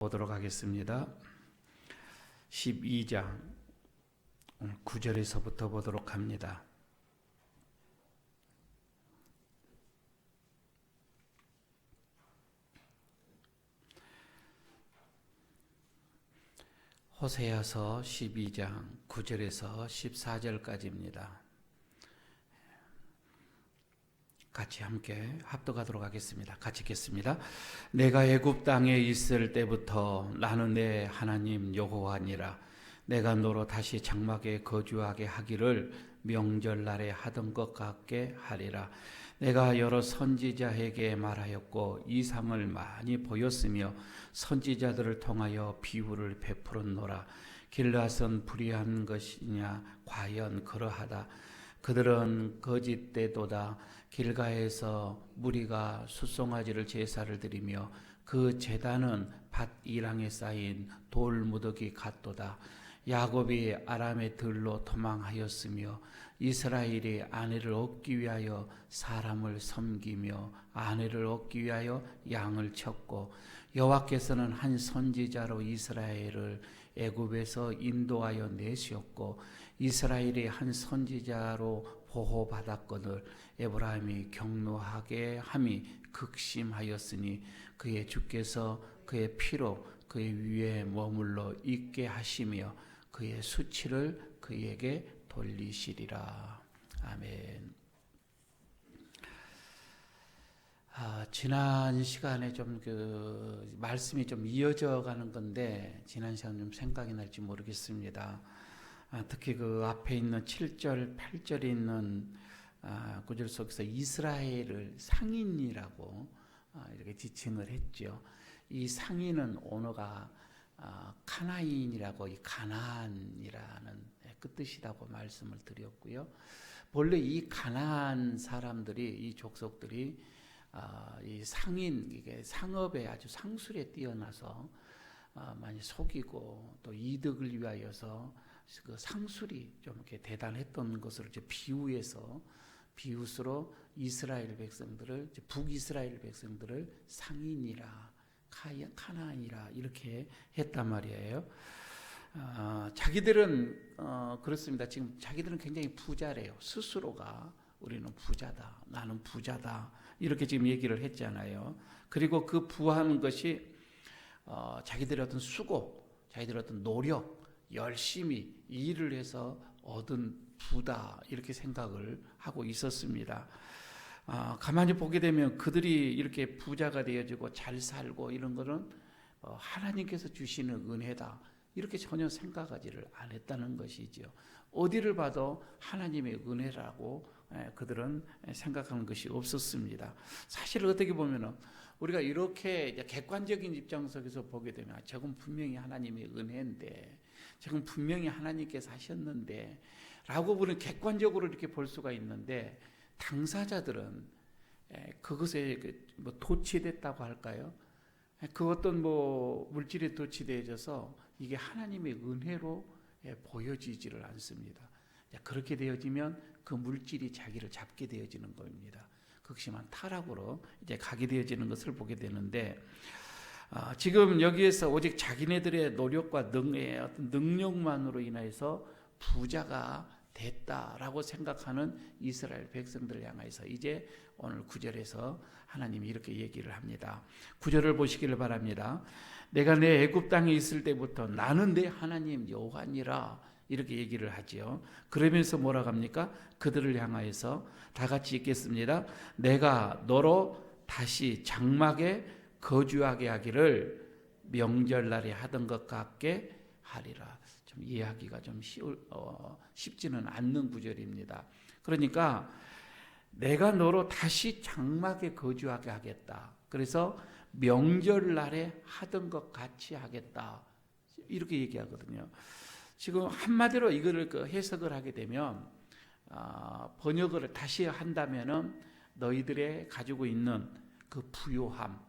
보도록 하겠습니다. 12장 9절에서부터 보도록 합니다. 호세아서 12장 9절에서 14절까지입니다. 같이 함께 합독하도록 하겠습니다. 같이 읽겠습니다. 내가 애굽 땅에 있을 때부터 나는 내 하나님 여호와니라. 내가 너로 다시 장막에 거주하게 하기를 명절날에 하던 것 같게 하리라. 내가 여러 선지자에게 말하였고 이상을 많이 보였으며 선지자들을 통하여 비유를 베풀었노라. 길앗은 불의한 것이냐? 과연 그러하다. 그들은 거짓되도다. 길가에서 무리가 숫송아지를 제사를 드리며 그 제단은 밭 이랑에 쌓인 돌무더기 같도다. 야곱이 아람의 들로 도망하였으며 이스라엘이 아내를 얻기 위하여 사람을 섬기며 아내를 얻기 위하여 양을 쳤고 여호와께서는 한 선지자로 이스라엘을 애굽에서 인도하여 내셨고 이스라엘이 한 선지자로 보호받았거늘 에브라임이 경노하게 함이 극심하였으니 그의 주께서 그의 피로 그의 위에 머물러 있게 하시며 그의 수치를 그에게 돌리시리라. 아멘. 지난 시간에 좀 말씀이 좀 이어져 가는 건데 지난 시간 좀 생각이 날지 모르겠습니다. 특히 그 앞에 있는 7절, 8절에 있는 구절 속에서 이스라엘을 상인이라고 이렇게 지칭을 했죠. 이 상인은 언어가 카나인이라고 이 가나안이라는 그 뜻이라고 말씀을 드렸고요. 본래 이 가나안 사람들이 이 족속들이 이 상인 이게 상업에 아주 상술에 뛰어나서 많이 속이고 또 이득을 위하여서 그 상술이 좀 이렇게 대단했던 것을 이제 비유스로 이스라엘 백성들을 북이스라엘 백성들을 상인이라 카나안이라 이렇게 했단 말이에요. 자기들은 그렇습니다. 지금 자기들은 굉장히 부자래요. 스스로가 우리는 부자다, 나는 부자다 이렇게 지금 얘기를 했잖아요. 그리고 그 부하는 것이 자기들의 어떤 수고, 자기들의 어떤 노력, 열심히 일을 해서 얻은 부다 이렇게 생각을 하고 있었습니다. 가만히 보게 되면 그들이 이렇게 부자가 되어지고 잘 살고 이런 거는 하나님께서 주시는 은혜다 이렇게 전혀 생각하지를 안 했다는 것이죠. 어디를 봐도 하나님의 은혜라고 그들은 생각하는 것이 없었습니다. 사실 어떻게 보면 우리가 이렇게 객관적인 입장 속에서 보게 되면 저건 분명히 하나님의 은혜인데 저건 분명히 하나님께서 하셨는데 라고 우리는 객관적으로 이렇게 볼 수가 있는데 당사자들은 그것에 뭐 도취됐다고 할까요? 그 어떤 뭐 물질에 도취되어져서 이게 하나님의 은혜로 보여지지를 않습니다. 그렇게 되어지면 그 물질이 자기를 잡게 되어지는 겁니다. 극심한 타락으로 이제 가게 되어지는 것을 보게 되는데 지금 여기에서 오직 자기네들의 노력과 어떤 능력만으로 인해서 부자가 됐다라고 생각하는 이스라엘 백성들을 향해서 이제 오늘 9절에서 하나님이 이렇게 얘기를 합니다. 9절을 보시기를 바랍니다. 내가 내 애굽 땅에 있을 때부터 나는 내 하나님 여호와니라 이렇게 얘기를 하지요. 그러면서 뭐라고 합니까? 그들을 향하여서 다 같이 읽겠습니다. 내가 너로 다시 장막에 거주하게 하기를 명절날에 하던 것 같게 하리라. 좀 이해하기가 좀 쉽지는 않는 구절입니다. 그러니까 내가 너로 다시 장막에 거주하게 하겠다. 그래서 명절날에 하던 것 같이 하겠다. 이렇게 얘기하거든요. 지금 한마디로 이거를 해석을 하게 되면 번역을 다시 한다면은 너희들의 가지고 있는 그 부요함,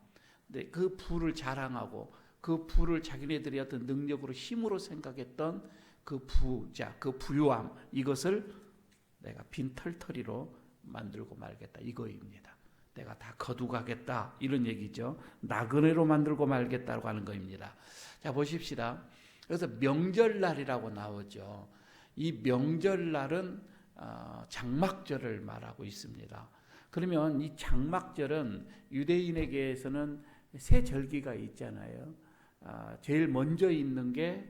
그 부를 자랑하고 그 부를 자기네들의 어떤 능력으로 힘으로 생각했던 그 부자, 그 부요함 이것을 내가 빈털터리로 만들고 말겠다 이거입니다. 내가 다 거두고 가겠다 이런 얘기죠. 나그네로 만들고 말겠다고 하는 겁니다. 자 보십시다. 그래서 명절날이라고 나오죠. 이 명절날은 장막절을 말하고 있습니다. 그러면 이 장막절은 유대인에게서는 세 절기가 있잖아요. 제일 먼저 있는 게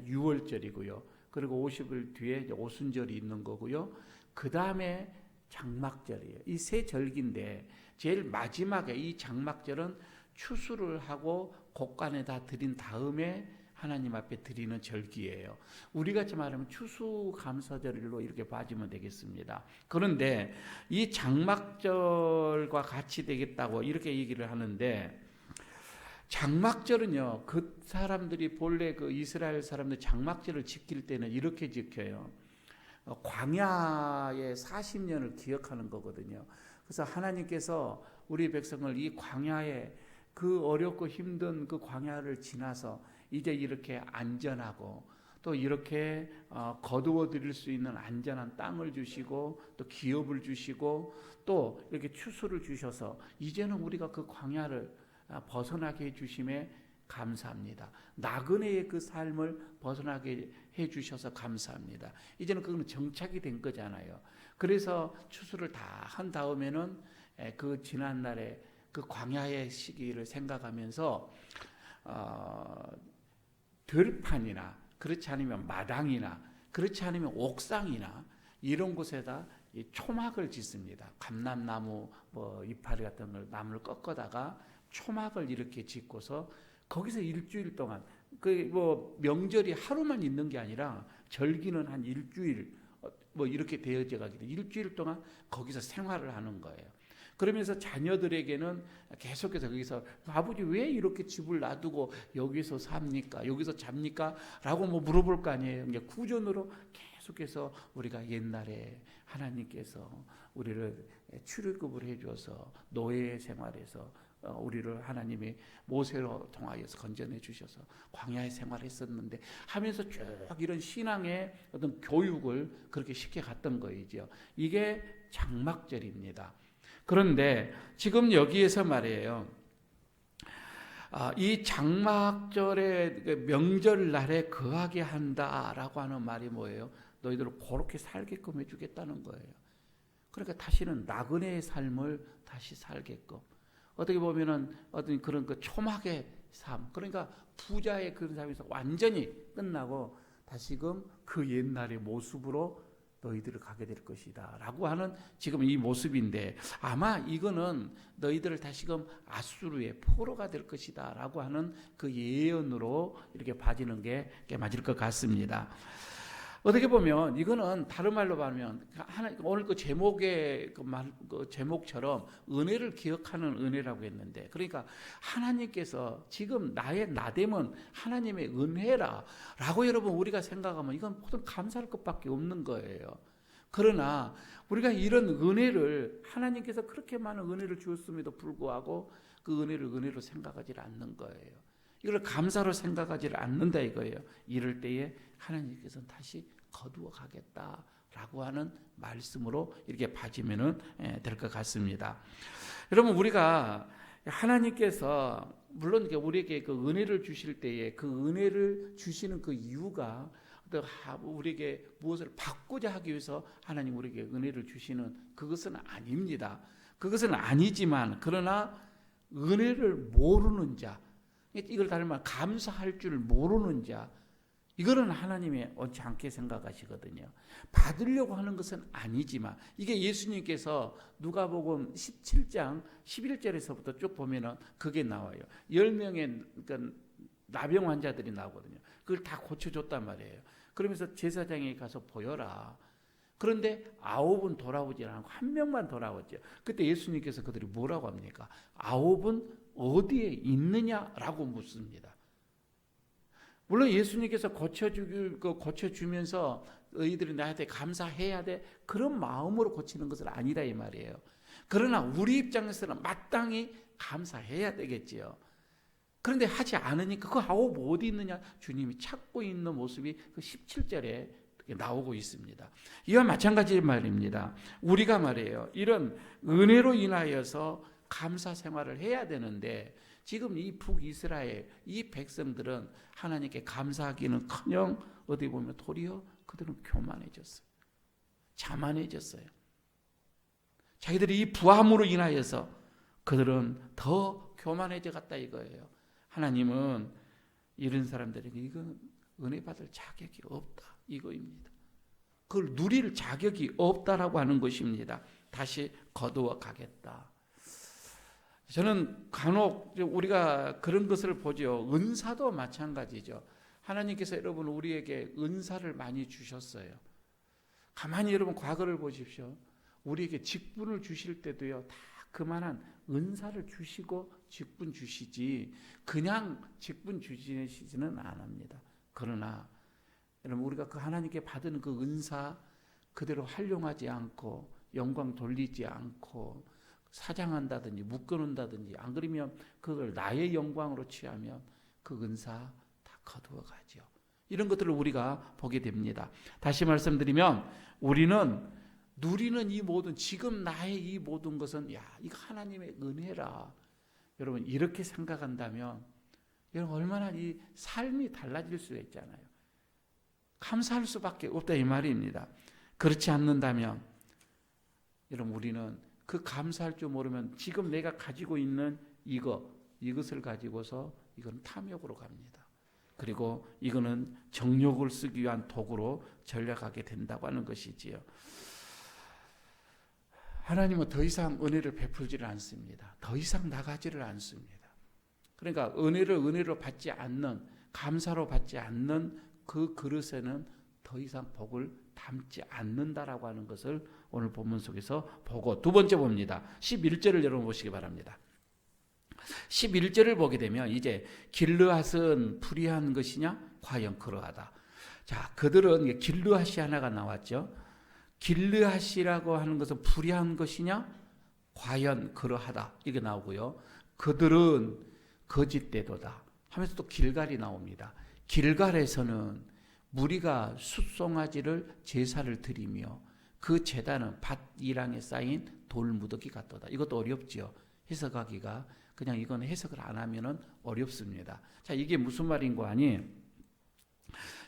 유월절이고요. 그리고 50일 뒤에 오순절이 있는 거고요. 그 다음에 장막절이에요. 이 세 절기인데 제일 마지막에 이 장막절은 추수를 하고 곡간에다 드린 다음에 하나님 앞에 드리는 절기예요. 우리 같이 말하면 추수감사절로 이렇게 봐주면 되겠습니다. 그런데 이 장막절과 같이 되겠다고 이렇게 얘기를 하는데 장막절은요, 그 사람들이 본래 그 이스라엘 사람들 장막절을 지킬 때는 이렇게 지켜요. 광야의 40년을 기억하는 거거든요. 그래서 하나님께서 우리 백성을 이 광야에 그 어렵고 힘든 그 광야를 지나서 이제 이렇게 안전하고 또 이렇게 거두어 드릴 수 있는 안전한 땅을 주시고 또 기업을 주시고 또 이렇게 추수를 주셔서 이제는 우리가 그 광야를 벗어나게 해주심에 감사합니다. 나그네의 그 삶을 벗어나게 해주셔서 감사합니다. 이제는 그건 정착이 된 거잖아요. 그래서 추수를 다 한 다음에는 그 지난날에 그 광야의 시기를 생각하면서 들판이나 그렇지 않으면 마당이나 그렇지 않으면 옥상이나 이런 곳에다 이 초막을 짓습니다. 감람나무 이파리 같은 걸 나무를 꺾어다가 초막을 이렇게 짓고서 거기서 일주일 동안 명절이 하루만 있는 게 아니라 절기는 한 일주일 이렇게 되어져 가기 때문에 일주일 동안 거기서 생활을 하는 거예요. 그러면서 자녀들에게는 계속해서 거기서 아버지 왜 이렇게 집을 놔두고 여기서 삽니까? 여기서 잡니까? 라고 물어볼 거 아니에요. 이제 구전으로 계속해서 우리가 옛날에 하나님께서 우리를 출애굽을 해줘서 노예 생활에서 우리를 하나님이 모세로 통하여서 건져내 주셔서 광야의 생활했었는데 하면서 쭉 이런 신앙의 어떤 교육을 그렇게 시켜갔던 거이죠. 이게 장막절입니다. 그런데 지금 여기에서 말이에요. 이 장막절의 명절날에 거하게 한다라고 하는 말이 뭐예요? 너희들을 그렇게 살게끔 해주겠다는 거예요. 그러니까 다시는 나그네의 삶을 다시 살게끔. 어떻게 보면은 어떤 그런 그 초막의 삶, 그러니까 부자의 그런 삶에서 완전히 끝나고 다시금 그 옛날의 모습으로 너희들을 가게 될 것이다 라고 하는 지금 이 모습인데 아마 이거는 너희들을 다시금 아수르의 포로가 될 것이다 라고 하는 그 예언으로 이렇게 봐지는 게 맞을 것 같습니다. 어떻게 보면 이거는 다른 말로 말하면 오늘 그 제목의 그 제목처럼 은혜를 기억하는 은혜라고 했는데 그러니까 하나님께서 지금 나의 나됨은 하나님의 은혜라라고 여러분 우리가 생각하면 이건 모든 감사할 것밖에 없는 거예요. 그러나 우리가 이런 은혜를 하나님께서 그렇게 많은 은혜를 주었음에도 불구하고 그 은혜를 은혜로 생각하지 않는 거예요. 이걸 감사로 생각하지 않는다 이거예요. 이럴 때에 하나님께서는 다시 거두어 가겠다라고 하는 말씀으로 이렇게 봐지면 될 것 같습니다. 여러분 우리가 하나님께서 물론 우리에게 그 은혜를 주실 때에 그 은혜를 주시는 그 이유가 우리에게 무엇을 받고자 하기 위해서 하나님 우리에게 은혜를 주시는 그것은 아닙니다. 그것은 아니지만 그러나 은혜를 모르는 자, 이걸 다른 말 감사할 줄 모르는 자, 이거는 하나님이 옳지 않게 생각하시거든요. 받으려고 하는 것은 아니지만 이게 예수님께서 누가복음 17장 11절에서부터 쭉 보면은 그게 나와요. 10명의 그러니까 나병 환자들이 나오거든요. 그걸 다 고쳐줬단 말이에요. 그러면서 제사장에 가서 보여라. 그런데 9은 돌아오지 않고 1명만 돌아왔죠. 그때 예수님께서 그들이 뭐라고 합니까? 9은 어디에 있느냐라고 묻습니다. 물론 예수님께서 고쳐주면서 너희들이 나한테 감사해야 돼 그런 마음으로 고치는 것은 아니다 이 말이에요. 그러나 우리 입장에서는 마땅히 감사해야 되겠지요. 그런데 하지 않으니까 그 9 어디 있느냐 주님이 찾고 있는 모습이 그 17절에 나오고 있습니다. 이와 마찬가지 말입니다. 우리가 말이에요. 이런 은혜로 인하여서 감사 생활을 해야 되는데 지금 이 북이스라엘 이 백성들은 하나님께 감사하기는커녕 어디 보면 도리어 그들은 교만해졌어요. 자만해졌어요. 자기들이 이 부함으로 인하여서 그들은 더 교만해져 갔다 이거예요. 하나님은 이런 사람들에게 이건 은혜 받을 자격이 없다 이거입니다. 그걸 누릴 자격이 없다라고 하는 것입니다. 다시 거두어 가겠다. 저는 간혹 우리가 그런 것을 보죠. 은사도 마찬가지죠. 하나님께서 여러분 우리에게 은사를 많이 주셨어요. 가만히 여러분 과거를 보십시오. 우리에게 직분을 주실 때도요. 다 그만한 은사를 주시고 직분 주시지 그냥 직분 주시지는 않습니다. 그러나 여러분 우리가 그 하나님께 받은 그 은사 그대로 활용하지 않고 영광 돌리지 않고 사장한다든지 묶어놓는다든지 안 그러면 그걸 나의 영광으로 취하면 그 은사 다 거두어 가죠. 이런 것들을 우리가 보게 됩니다. 다시 말씀드리면 우리는 누리는 이 모든 지금 나의 이 모든 것은 이거 하나님의 은혜라. 여러분 이렇게 생각한다면 여러분 얼마나 이 삶이 달라질 수 있잖아요. 감사할 수밖에 없다 이 말입니다. 그렇지 않는다면 여러분 우리는 그 감사할 줄 모르면 지금 내가 가지고 있는 이것을 가지고서 이건 탐욕으로 갑니다. 그리고 이거는 정욕을 쓰기 위한 도구로 전략하게 된다고 하는 것이지요. 하나님은 더 이상 은혜를 베풀지를 않습니다. 더 이상 나가지를 않습니다. 그러니까 은혜로 받지 않는 감사로 받지 않는 그 그릇에는 더 이상 복을 담지 않는다라고 하는 것을 오늘 본문 속에서 보고 두 번째 봅니다. 11절을 여러분 보시기 바랍니다. 11절을 보게 되면 이제 길르앗은 불의한 것이냐? 과연 그러하다. 자, 그들은 길르앗이 하나가 나왔죠. 길르앗이라고 하는 것은 불의한 것이냐? 과연 그러하다. 이게 나오고요. 그들은 거짓되도다 하면서 또 길갈이 나옵니다. 길갈에서는 무리가 숫송아지를 제사를 드리며 그 제단은 밭 이랑에 쌓인 돌무더기 같도다. 이것도 어렵죠. 해석하기가 그냥 이건 해석을 안 하면은 어렵습니다. 자, 이게 무슨 말인 거 아니?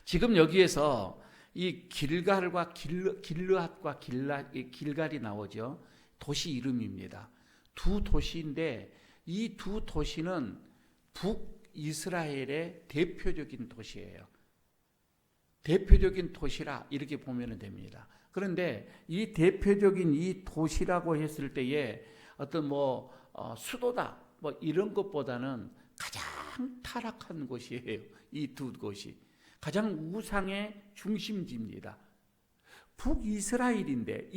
지금 여기에서 이 길갈과 길르앗과 길갈이 나오죠. 도시 이름입니다. 두 도시인데 이 두 도시는 북이스라엘의 대표적인 도시예요. 대표적인 도시라 이렇게 보면 됩니다. 그런데 이 대표적인 이 도시라고 했을 때에 어떤 수도다 이런 것보다는 가장 타락한 곳이에요. 이 두 곳이 가장 우상의 중심지입니다. 북이스라엘인데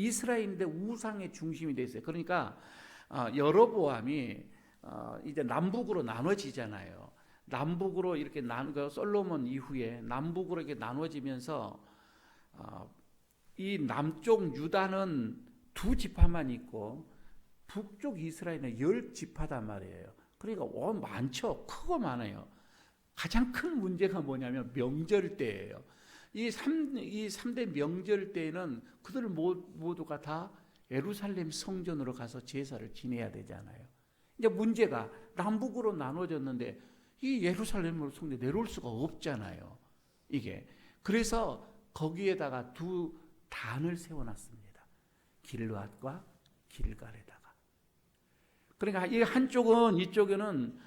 우상의 중심이 돼 있어요. 그러니까 여로보암이 이제 남북으로 나눠지잖아요. 남북으로 이렇게 솔로몬 이후에 남북으로 이렇게 나눠지면서 이 남쪽 유다는 두 지파만 있고 북쪽 이스라엘은 10지파단 말이에요. 그러니까 많죠. 크고 많아요. 가장 큰 문제가 뭐냐면 명절 때예요. 이 3대 명절 때에는 그들 모두가 다 예루살렘 성전으로 가서 제사를 지내야 되잖아요. 이제 문제가 남북으로 나눠졌는데 이 예루살렘 성전 내려올 수가 없잖아요. 이게 그래서 거기에다가 두 단을 세워놨습니다. 길르앗과 길갈에다가. 그러니까 이 한쪽은 이쪽에는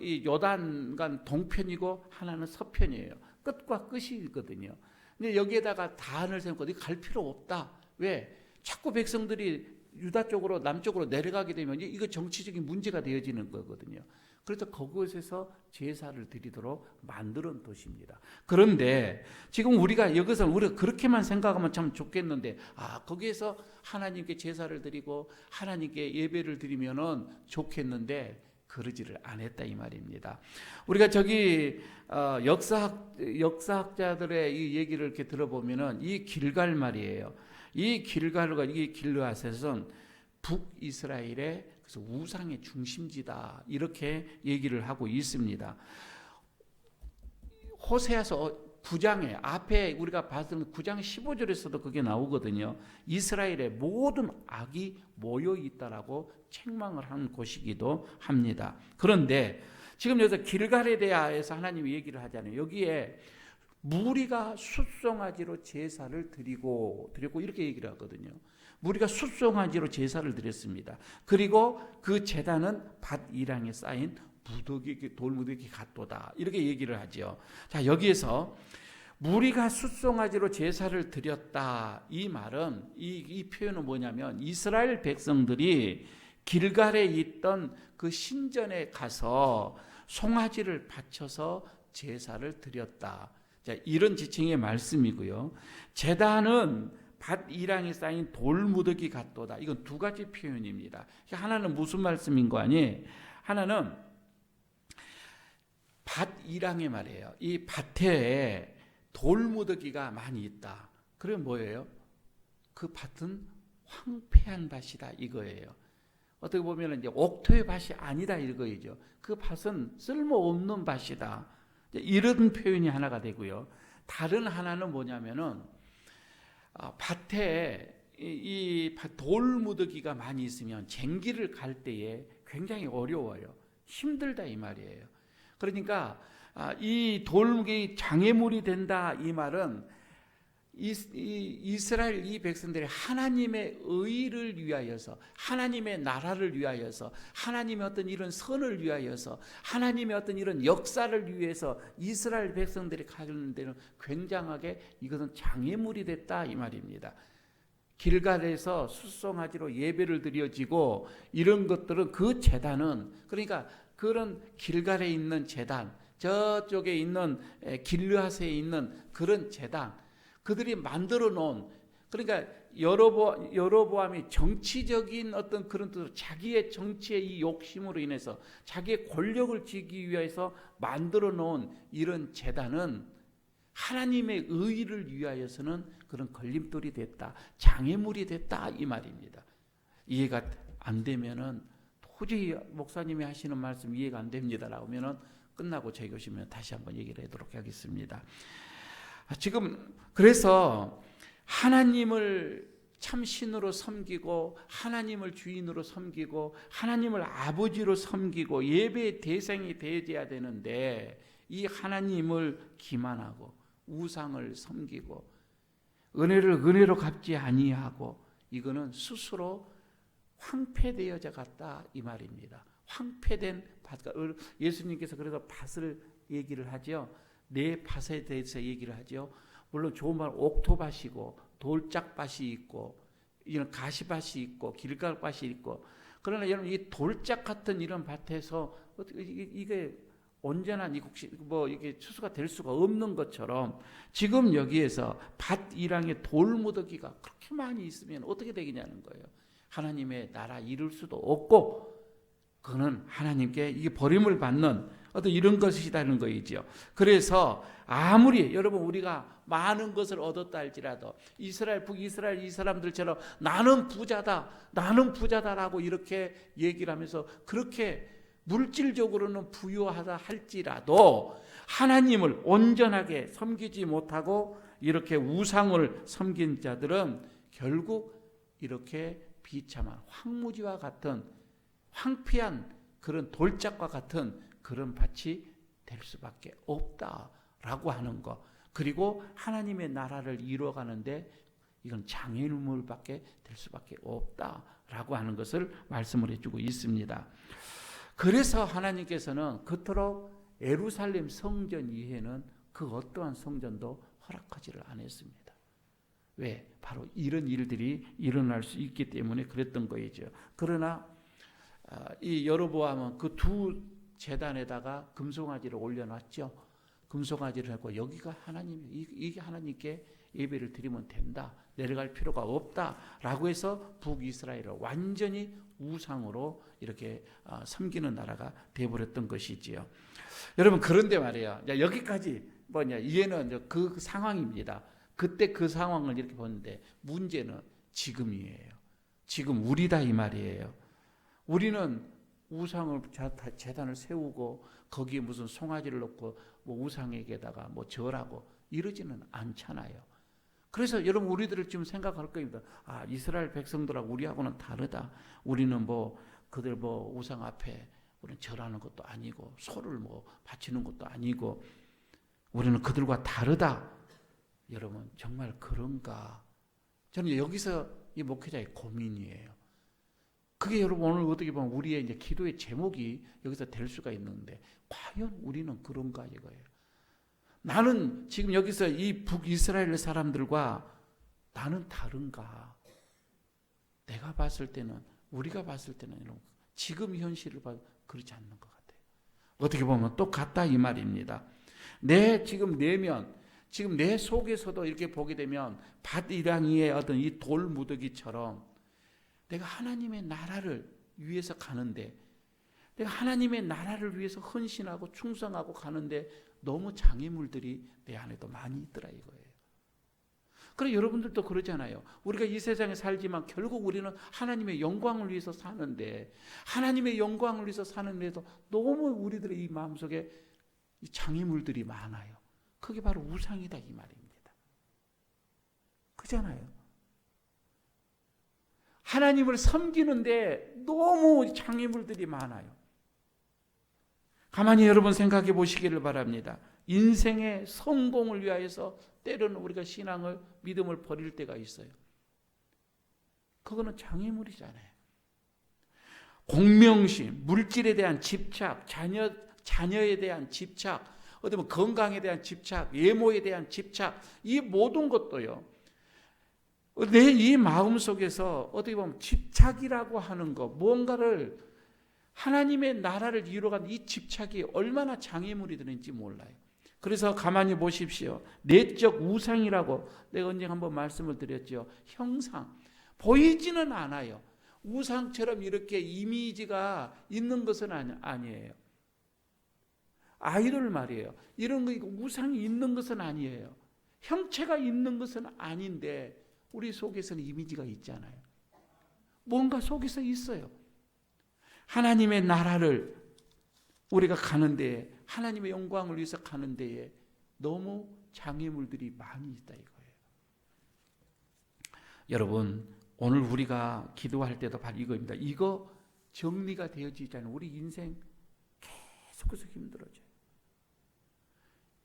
이 요단강 동편이고 하나는 서편이에요. 끝과 끝이거든요. 근데 여기에다가 단을 세우고 어디 갈 필요 없다. 왜? 자꾸 백성들이 유다 쪽으로 남쪽으로 내려가게 되면 이거 정치적인 문제가 되어지는 거거든요. 그래서 그곳에서 제사를 드리도록 만드는 도시입니다. 그런데 지금 우리가 그렇게만 생각하면 참 좋겠는데 거기에서 하나님께 제사를 드리고 하나님께 예배를 드리면은 좋겠는데 그러지를 않았다 이 말입니다. 우리가 저기 역사학자들의 이 얘기를 이렇게 들어보면은 이 길갈 말이에요. 이 길갈과 이 길르앗에서는 북이스라엘의 그래서 우상의 중심지다 이렇게 얘기를 하고 있습니다. 호세아서 9장에 앞에 우리가 봤던 9장 15절에서도 그게 나오거든요. 이스라엘의 모든 악이 모여 있다라고 책망을 한 곳이기도 합니다. 그런데 지금 여기서 길갈에 대하여서 하나님이 얘기를 하잖아요. 여기에 무리가 숫송아지로 제사를 드리고 이렇게 얘기를 하거든요. 무리가 숫송아지로 제사를 드렸습니다. 그리고 그 제단은 밭이랑에 쌓인 돌무더기 같도다, 이렇게 얘기를 하죠. 자, 여기에서 무리가 숫송아지로 제사를 드렸다, 이 말은 이 표현은 뭐냐면 이스라엘 백성들이 길갈에 있던 그 신전에 가서 송아지를 바쳐서 제사를 드렸다. 자, 이런 지칭의 말씀이고요. 제단은 밭이랑에 쌓인 돌무더기 같도다. 이건 두 가지 표현입니다. 하나는 무슨 말씀인 거 아니? 하나는 밭이랑에 말이에요. 이 밭에 돌무더기가 많이 있다. 그럼 뭐예요? 그 밭은 황폐한 밭이다, 이거예요. 어떻게 보면 이제 옥토의 밭이 아니다, 이거이죠. 그 밭은 쓸모없는 밭이다. 이런 표현이 하나가 되고요. 다른 하나는 뭐냐면은 밭에 이 돌무더기가 많이 있으면 쟁기를 갈 때에 굉장히 어려워요. 힘들다, 이 말이에요. 그러니까 이 돌무더기 장애물이 된다, 이 말은 이스라엘 이 백성들이 하나님의 의를 위하여서, 하나님의 나라를 위하여서, 하나님의 어떤 이런 선을 위하여서, 하나님의 어떤 이런 역사를 위해서 이스라엘 백성들이 가는 데는 굉장하게 이것은 장애물이 됐다, 이 말입니다. 길갈에서 숫송아지로 예배를 드려지고 이런 것들은, 그 제단은, 그러니까 그런 길갈에 있는 제단, 저쪽에 있는 길르앗에 있는 그런 제단, 그들이 만들어 놓은, 그러니까 여로보암이 정치적인 어떤 그런 뜻으로 자기의 정치의 이 욕심으로 인해서 자기의 권력을 쥐기 위해서 만들어 놓은 이런 제단은 하나님의 의를 위하여서는 그런 걸림돌이 됐다, 장애물이 됐다, 이 말입니다. 이해가 안 되면은 도저히 목사님이 하시는 말씀 이해가 안 됩니다라고 하면은 끝나고 저희 오시면 다시 한번 얘기를 하도록 하겠습니다. 지금 그래서 하나님을 참 신으로 섬기고, 하나님을 주인으로 섬기고, 하나님을 아버지로 섬기고 예배의 대상이 되어야 되는데, 이 하나님을 기만하고 우상을 섬기고 은혜를 은혜로 갚지 아니하고, 이거는 스스로 황폐되어져 갔다, 이 말입니다. 황폐된 밭. 예수님께서 그래서 밭을 얘기를 하죠. 내 밭에 대해서 얘기를 하죠. 물론 좋은 말 옥토밭이고 돌짝밭이 있고 이런 가시밭이 있고 길갈밭이 있고, 그러나 여러분 이 돌짝 같은 이런 밭에서 이게 언제나 뭐 이게 추수가 될 수가 없는 것처럼, 지금 여기에서 밭이랑의 돌무더기가 그렇게 많이 있으면 어떻게 되겠냐는 거예요. 하나님의 나라 이룰 수도 없고, 그거는 하나님께 이게 버림을 받는 어떤 이런 것이라는 거이죠. 그래서 아무리 여러분 우리가 많은 것을 얻었다 할지라도 이스라엘, 북이스라엘 이 사람들처럼 나는 부자다라고 이렇게 얘기를 하면서 그렇게 물질적으로는 부유하다 할지라도 하나님을 온전하게 섬기지 못하고 이렇게 우상을 섬긴 자들은 결국 이렇게 비참한 황무지와 같은 황폐한 그런 돌짝과 같은 그런 밭이 될 수밖에 없다라고 하는 것. 그리고 하나님의 나라를 이루어가는데 이건 장애물밖에 될 수밖에 없다라고 하는 것을 말씀을 해주고 있습니다. 그래서 하나님께서는 그토록 예루살렘 성전 이외에는 그 어떠한 성전도 허락하지를 않았습니다. 왜? 바로 이런 일들이 일어날 수 있기 때문에 그랬던 거이죠. 그러나 이 여로보암은 그 두 제단에다가 금송아지를 올려놨죠. 금송아지를 하고 여기가 하나님, 이게 하나님께 예배를 드리면 된다, 내려갈 필요가 없다라고 해서 북이스라엘을 완전히 우상으로 이렇게 섬기는 나라가 되어버렸던 것이지요. 여러분, 그런데 말이에요. 여기까지 뭐냐, 이해는 그 상황입니다. 그때 그 상황을 이렇게 보는데 문제는 지금이에요. 지금 우리다, 이 말이에요. 우리는 우상을, 제단을 세우고 거기에 무슨 송아지를 넣고 뭐 우상에게다가 뭐 절하고 이러지는 않잖아요. 그래서 여러분 우리들을 지금 생각할 겁니다. 아, 이스라엘 백성들하고 우리하고는 다르다. 우리는 뭐 그들 뭐 우상 앞에 우리는 절하는 것도 아니고 소를 뭐 바치는 것도 아니고 우리는 그들과 다르다. 여러분 정말 그런가? 저는 여기서 이 목회자의 고민이에요. 그게 여러분 오늘 어떻게 보면 우리의 이제 기도의 제목이 여기서 될 수가 있는데 과연 우리는 그런가 이거예요. 나는 지금 여기서 이 북이스라엘 사람들과 나는 다른가? 내가 봤을 때는 우리가 봤을 때는 지금 현실을 봐도 그렇지 않는 것 같아요. 어떻게 보면 똑같다 이 말입니다. 내 지금 내면 지금 내 속에서도 이렇게 보게 되면 밧이랑이의 어떤 이 돌무더기처럼 내가 하나님의 나라를 위해서 가는데 내가 하나님의 나라를 위해서 헌신하고 충성하고 가는데 너무 장애물들이 내 안에도 많이 있더라 이거예요. 그래 여러분들도 그러잖아요. 우리가 이 세상에 살지만 결국 우리는 하나님의 영광을 위해서 사는데 하나님의 영광을 위해서 사는데도 너무 우리들의 이 마음속에 이 장애물들이 많아요. 그게 바로 우상이다 이 말입니다. 그잖아요. 하나님을 섬기는데 너무 장애물들이 많아요. 가만히 여러분 생각해 보시기를 바랍니다. 인생의 성공을 위하여서 때로는 우리가 신앙을 믿음을 버릴 때가 있어요. 그거는 장애물이잖아요. 공명심, 물질에 대한 집착, 자녀에 대한 집착, 어떻게 보면 건강에 대한 집착, 외모에 대한 집착, 이 모든 것도요. 내 이 마음 속에서 어떻게 보면 집착이라고 하는 것, 무언가를 하나님의 나라를 이루어가는 이 집착이 얼마나 장애물이 되는지 몰라요. 그래서 가만히 보십시오. 내적 우상이라고 내가 언제 한번 말씀을 드렸죠. 형상. 보이지는 않아요. 우상처럼 이렇게 이미지가 있는 것은 아니에요. 아이돌 말이에요. 이런 거 우상이 있는 것은 아니에요. 형체가 있는 것은 아닌데 우리 속에서는 이미지가 있잖아요. 뭔가 속에서 있어요. 하나님의 나라를 우리가 가는 데에 하나님의 영광을 위해서 가는 데에 너무 장애물들이 많이 있다 이거예요. 여러분 오늘 우리가 기도할 때도 바로 이거입니다. 이거 정리가 되어지지 않으면 우리 인생 계속해서 힘들어져요.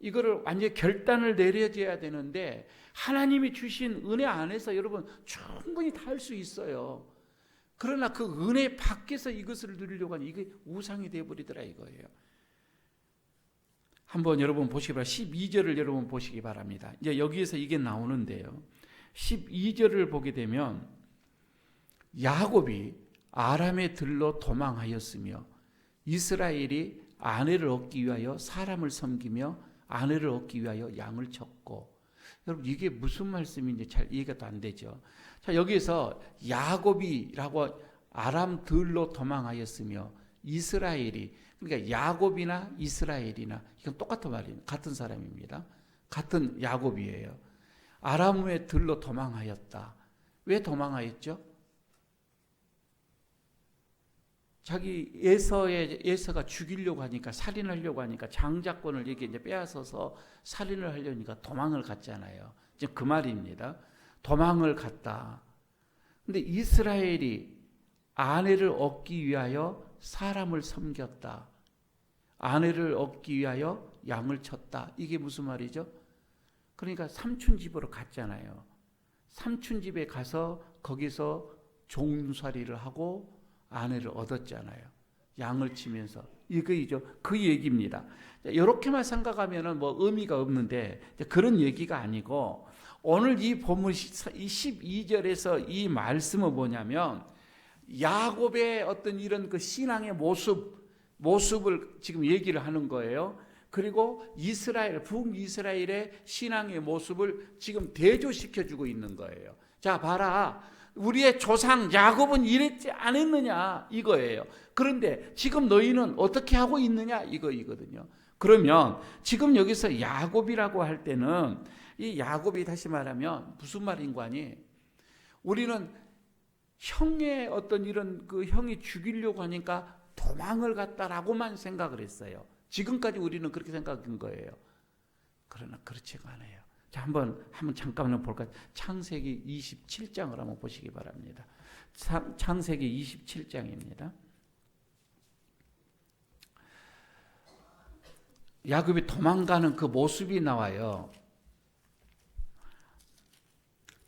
이거를 완전히 결단을 내려줘야 되는데 하나님이 주신 은혜 안에서 여러분 충분히 다 할 수 있어요. 그러나 그 은혜 밖에서 이것을 누리려고 하니 이게 우상이 되어버리더라 이거예요. 한번 여러분 보시기 바랍니다. 12절을 여러분 보시기 바랍니다. 이제 여기에서 이게 나오는데요. 12절을 보게 되면 야곱이 아람에 들러 도망하였으며 이스라엘이 아내를 얻기 위하여 사람을 섬기며 아내를 얻기 위하여 양을 쳤고. 여러분 이게 무슨 말씀인지 잘 이해가 안 되죠. 자 여기서 야곱이라고 아람 들로 도망하였으며 이스라엘이 그러니까 야곱이나 이스라엘이나 이건 똑같은 말이에요. 같은 사람입니다. 같은 야곱이에요. 아람의 들로 도망하였다. 왜 도망하였죠? 자기 에서가 죽이려고 하니까 살인하려고 하니까 장자권을 이렇게 이제 빼앗아서 살인을 하려니까 도망을 갔잖아요. 이제 그 말입니다. 도망을 갔다. 근데 이스라엘이 아내를 얻기 위하여 사람을 섬겼다. 아내를 얻기 위하여 양을 쳤다. 이게 무슨 말이죠? 그러니까 삼촌 집으로 갔잖아요. 삼촌 집에 가서 거기서 종살이를 하고 아내를 얻었잖아요. 양을 치면서. 이거이죠. 그 얘기입니다. 이렇게만 생각하면 뭐 의미가 없는데 그런 얘기가 아니고 오늘 이 본문 12절에서 이 말씀은 뭐냐면 야곱의 어떤 이런 그 신앙의 모습을 지금 얘기를 하는 거예요. 그리고 북이스라엘의 신앙의 모습을 지금 대조시켜주고 있는 거예요. 자, 봐라. 우리의 조상 야곱은 이랬지 않았느냐 이거예요. 그런데 지금 너희는 어떻게 하고 있느냐 이거이거든요. 그러면 지금 여기서 야곱이라고 할 때는 이 야곱이 다시 말하면 무슨 말인 거 아니? 우리는 형의 어떤 이런 그 형이 죽이려고 하니까 도망을 갔다라고만 생각을 했어요. 지금까지 우리는 그렇게 생각한 거예요. 그러나 그렇지가 않아요. 자, 한번 잠깐만 볼까요? 창세기 27장을 한번 보시기 바랍니다. 창세기 27장입니다. 야곱이 도망가는 그 모습이 나와요.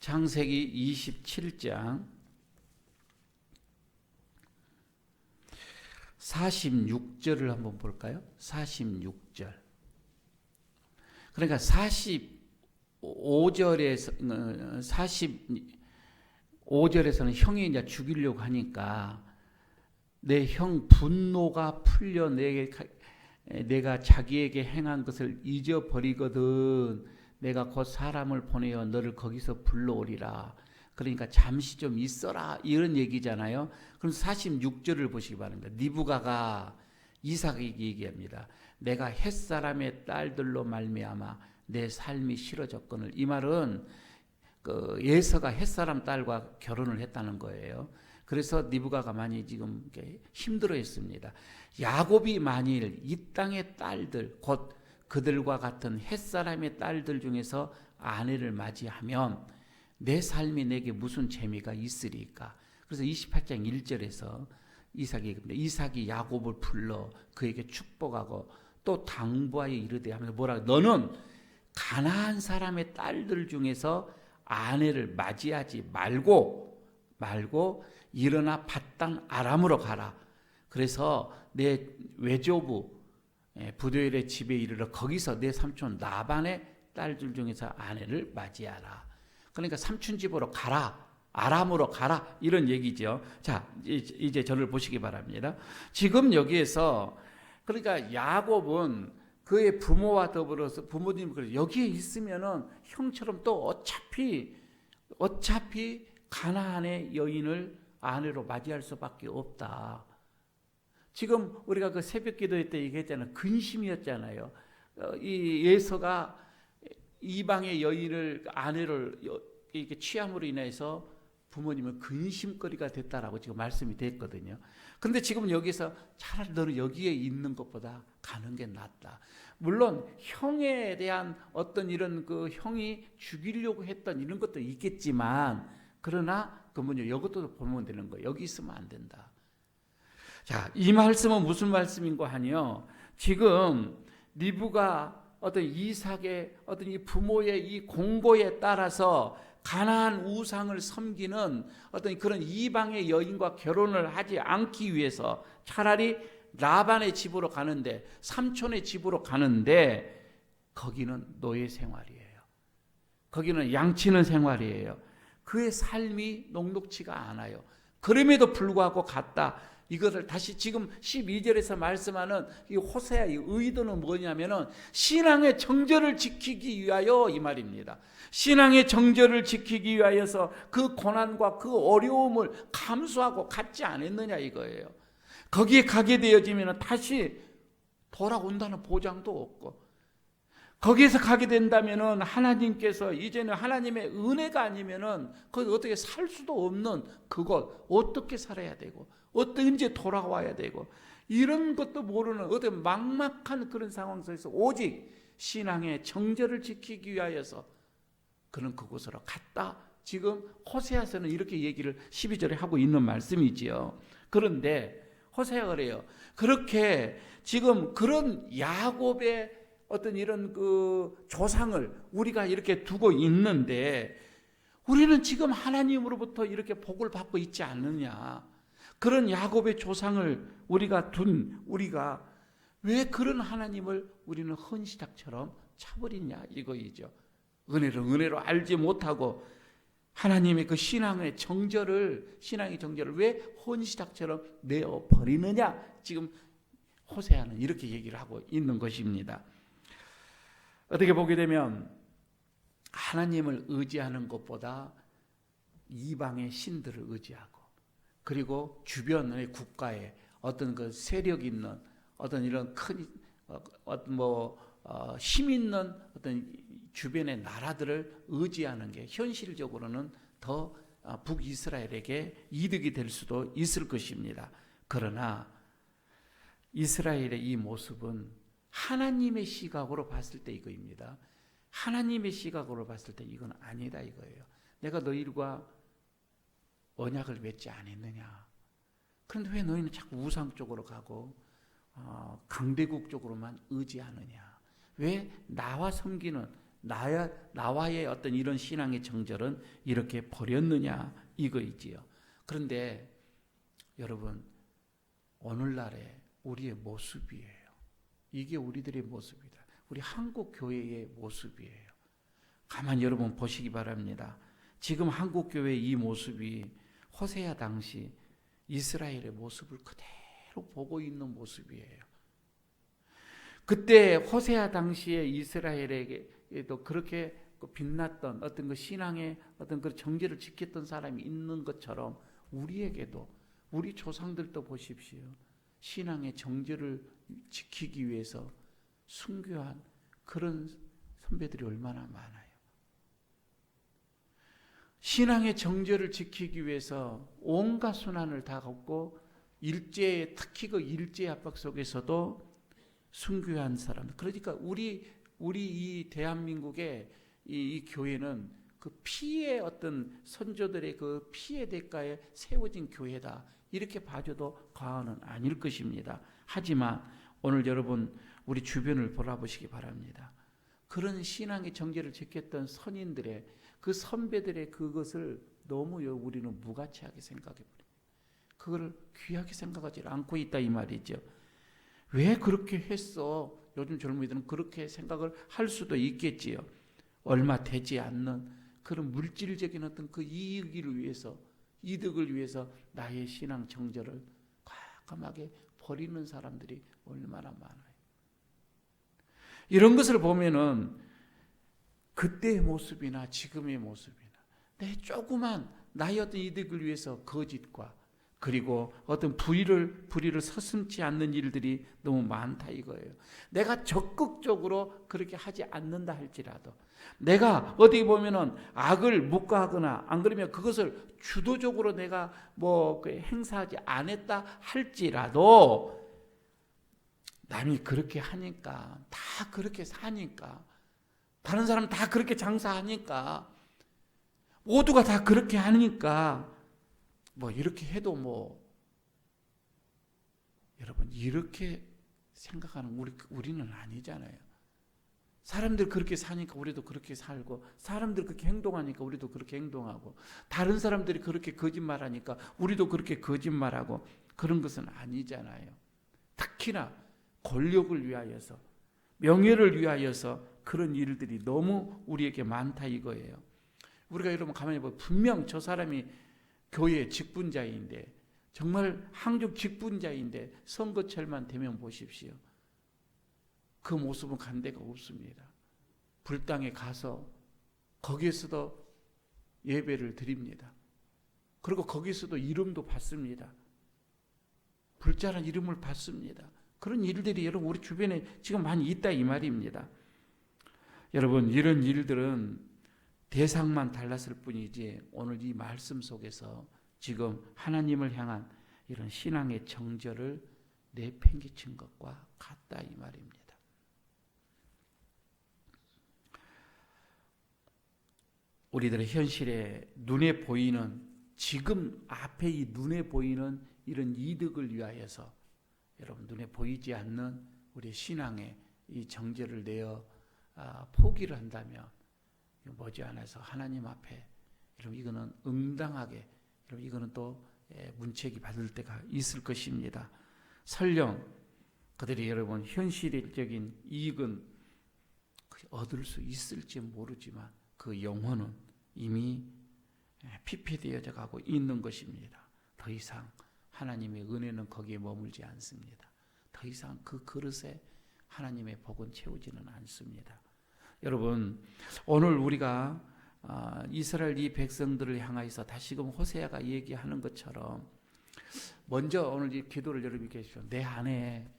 창세기 27장 46절을 한번 볼까요? 46절. 그러니까 45절에서는 형이 이제 죽이려고 하니까 내 형 분노가 풀려 내가 자기에게 행한 것을 잊어버리거든 내가 곧 사람을 보내어 너를 거기서 불러오리라. 그러니까 잠시 좀 있어라 이런 얘기잖아요. 그럼 46절을 보시기 바랍니다. 리브가가 이삭에게 얘기합니다. 내가 햇사람의 딸들로 말미암아 내 삶이 싫어졌거늘. 이 말은 그 예서가 햇사람 딸과 결혼을 했다는 거예요. 그래서 리브가가 많이 지금 힘들어했습니다. 야곱이 만일 이 땅의 딸들 곧 그들과 같은 햇사람의 딸들 중에서 아내를 맞이하면 내 삶이 내게 무슨 재미가 있으리까. 그래서 28장 1절에서 이삭이 야곱을 불러 그에게 축복하고 또 당부하여 이르되 하면서 뭐라 너는 가나안 사람의 딸들 중에서 아내를 맞이하지 말고 일어나 밧단 아람으로 가라. 그래서 내 외조부 부두엘의 집에 이르러 거기서 내 삼촌 라반의 딸들 중에서 아내를 맞이하라. 그러니까 삼촌 집으로 가라. 아람으로 가라. 이런 얘기죠. 자, 이제 저를 보시기 바랍니다. 지금 여기에서 그러니까 야곱은 그의 부모와 더불어서 부모님 여기에 있으면은 형처럼 또 어차피 가나안의 여인을 아내로 맞이할 수밖에 없다. 지금 우리가 그 새벽 기도회 때 얘기했잖아요. 근심이었잖아요. 이 예서가 이방의 여인을 아내를 이렇게 취함으로 인해서 부모님은 근심거리가 됐다라고 지금 말씀이 됐거든요. 그런데 지금 여기서 차라리 너는 여기에 있는 것보다 가는 게 낫다. 물론 형에 대한 어떤 이런 그 형이 죽이려고 했던 이런 것도 있겠지만 그러나 그 뭐냐 이것도 보면 되는 거예요. 여기 있으면 안 된다. 자, 이 말씀은 무슨 말씀인고 하니요. 지금 리브가 어떤 이삭의 어떤 이 부모의 이 공고에 따라서 가나안 우상을 섬기는 어떤 그런 이방의 여인과 결혼을 하지 않기 위해서 차라리 라반의 집으로 가는데 삼촌의 집으로 가는데 거기는 노예 생활이에요. 거기는 양치는 생활이에요. 그의 삶이 녹록지가 않아요. 그럼에도 불구하고 갔다. 이것을 다시 지금 12절에서 말씀하는 이 호세아의 의도는 뭐냐면은 신앙의 정절을 지키기 위하여 이 말입니다. 신앙의 정절을 지키기 위하여서 그 고난과 그 어려움을 감수하고 갔지 않았느냐 이거예요. 거기에 가게 되어지면 다시 돌아온다는 보장도 없고 거기에서 가게 된다면은 하나님께서 이제는 하나님의 은혜가 아니면은 거기 어떻게 살 수도 없는 그곳 어떻게 살아야 되고 언제 돌아와야 되고 이런 것도 모르는 어떤 막막한 그런 상황 속에서 오직 신앙의 정절을 지키기 위하여서 그는 그곳으로 갔다. 지금 호세아서는 이렇게 얘기를 12절에 하고 있는 말씀이지요. 그런데 호세아가 그래요. 그렇게 지금 그런 야곱의 어떤 이런 그 조상을 우리가 이렇게 두고 있는데 우리는 지금 하나님으로부터 이렇게 복을 받고 있지 않느냐. 그런 야곱의 조상을 우리가 왜 그런 하나님을 우리는 헌시작처럼 차버리냐 이거이죠. 은혜로 알지 못하고 하나님의 그 신앙의 정절을 왜 헌시작처럼 내어 버리느냐. 지금 호세아는 이렇게 얘기를 하고 있는 것입니다. 어떻게 보게 되면 하나님을 의지하는 것보다 이방의 신들을 의지하고 그리고 주변의 국가에 어떤 그 세력 있는 어떤 이런 큰 힘 있는 어떤 주변의 나라들을 의지하는 게 현실적으로는 더 북이스라엘에게 이득이 될 수도 있을 것입니다. 그러나 이스라엘의 이 모습은 하나님의 시각으로 봤을 때 이거입니다. 하나님의 시각으로 봤을 때 이건 아니다 이거예요. 내가 너희들과 언약을 맺지 않았느냐. 그런데 왜 너희는 자꾸 우상 쪽으로 가고 강대국 쪽으로만 의지하느냐. 왜 나와 섬기는 나와의 어떤 이런 신앙의 정절은 이렇게 버렸느냐 이거이지요. 그런데 여러분 오늘날의 우리의 모습이에요. 이게 우리들의 모습이다. 우리 한국 교회의 모습이에요. 가만히 여러분 보시기 바랍니다. 지금 한국 교회의 이 모습이 호세아 당시 이스라엘의 모습을 그대로 보고 있는 모습이에요. 그때 호세아 당시에 이스라엘에게도 그렇게 빛났던 어떤 그 신앙의 어떤 그 정죄를 지켰던 사람이 있는 것처럼 우리에게도 우리 조상들도 보십시오. 신앙의 정죄를 지키기 위해서 순교한 그런 선배들이 얼마나 많아요. 신앙의 정죄를 지키기 위해서 온갖 순환을 다 걷고 일제, 특히 그 일제 압박 속에서도 순교한 사람. 그러니까 우리 이 대한민국의 이 교회는 그 피의 어떤 선조들의 그 피의 대가에 세워진 교회다. 이렇게 봐줘도 과언은 아닐 것입니다. 하지만 오늘 여러분 우리 주변을 돌아보시기 바랍니다. 그런 신앙의 정죄를 지켰던 선인들의 그 선배들의 그것을 너무 우리는 무가치하게 생각해버립니다. 그거를 귀하게 생각하지 않고 있다 이 말이죠. 왜 그렇게 했어? 요즘 젊은이들은 그렇게 생각을 할 수도 있겠지요. 얼마 되지 않는 그런 물질적인 어떤 그 이득을 위해서 나의 신앙 정절을 과감하게 버리는 사람들이 얼마나 많아요. 이런 것을 보면은 그때의 모습이나 지금의 모습이나 내 조그만 나의 어떤 이득을 위해서 거짓과 그리고 어떤 불의를 서슴지 않는 일들이 너무 많다 이거예요. 내가 적극적으로 그렇게 하지 않는다 할지라도 내가 어디 보면은 악을 묵과하거나 안 그러면 그것을 주도적으로 내가 행사하지 않았다 할지라도 남이 그렇게 하니까 다 그렇게 사니까 다른 사람 다 그렇게 장사하니까 모두가 다 그렇게 하니까 이렇게 해도 여러분 이렇게 생각하는 우리는 아니잖아요. 사람들 그렇게 사니까 우리도 그렇게 살고 사람들 그렇게 행동하니까 우리도 그렇게 행동하고 다른 사람들이 그렇게 거짓말하니까 우리도 그렇게 거짓말하고 그런 것은 아니잖아요. 특히나 권력을 위하여서 명예를 위하여서 그런 일들이 너무 우리에게 많다 이거예요. 우리가 여러분 가만히 보면 분명 저 사람이 교회 직분자인데 정말 항중 직분자인데 선거철만 되면 보십시오. 그 모습은 간 데가 없습니다. 불당에 가서 거기에서도 예배를 드립니다. 그리고 거기서도 이름도 받습니다. 불자란 이름을 받습니다. 그런 일들이 여러분 우리 주변에 지금 많이 있다 이 말입니다. 여러분 이런 일들은 대상만 달랐을 뿐이지 오늘 이 말씀 속에서 지금 하나님을 향한 이런 신앙의 정절을 내팽개친 것과 같다 이 말입니다. 우리들의 현실에 눈에 보이는 지금 앞에 이 눈에 보이는 이런 이득을 위하여서 여러분 눈에 보이지 않는 우리 신앙의 이 정죄를 내어 포기를 한다면 머지않아서 하나님 앞에 여러분 이거는 응당하게 여러분 이거는 또 문책이 받을 때가 있을 것입니다. 설령 그들이 여러분 현실적인 이익은 얻을 수 있을지 모르지만 그 영혼은 이미 피폐되어져 가고 있는 것입니다. 더 이상 하나님의 은혜는 거기에 머물지 않습니다. 더 이상 그 그릇에 하나님의 복은 채우지는 않습니다. 여러분 오늘 우리가 이스라엘 이 백성들을 향하여서 다시금 호세아가 얘기하는 것처럼 먼저 오늘 이 기도를 여러분께 해주십시오. 내 안에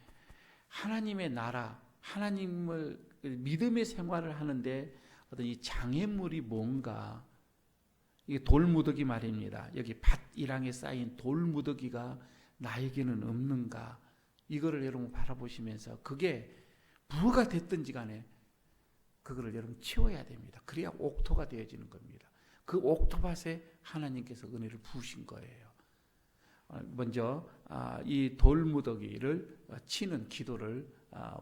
하나님의 나라 하나님을 믿음의 생활을 하는데 어떤 이 장애물이 뭔가 이게 돌무더기 말입니다. 여기 밭이랑에 쌓인 돌무더기가 나에게는 없는가 이거를 여러분 바라보시면서 그게 뭐가 됐든지 간에 그거를 여러분 채워야 됩니다. 그래야 옥토가 되어지는 겁니다. 그 옥토밭에 하나님께서 은혜를 부으신 거예요. 먼저 이 돌무더기를 치는 기도를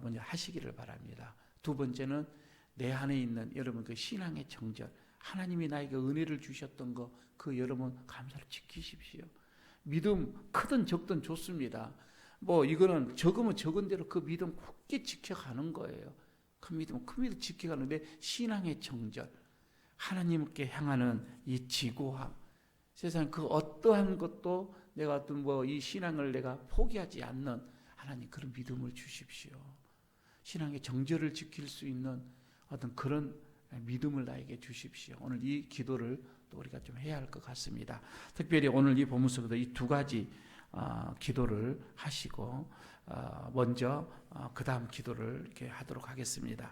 먼저 하시기를 바랍니다. 두 번째는 내 안에 있는 여러분 그 신앙의 정절, 하나님이 나에게 은혜를 주셨던 거, 그 여러분 감사를 지키십시오. 믿음 크든 적든 좋습니다. 뭐 이거는 적으면 적은 대로 그 믿음 굳게 지켜가는 거예요. 큰 믿음 지켜가는데 신앙의 정절, 하나님께 향하는 이 지고함, 세상 그 어떠한 것도 내가 어떤 뭐 이 신앙을 내가 포기하지 않는 하나님 그런 믿음을 주십시오. 신앙의 정절을 지킬 수 있는 어떤 그런 믿음을 나에게 주십시오. 오늘 이 기도를 또 우리가 좀 해야 할 것 같습니다. 특별히 오늘 이 본문 속에서 이 두 가지 기도를 하시고 먼저 그 다음 기도를 이렇게 하도록 하겠습니다.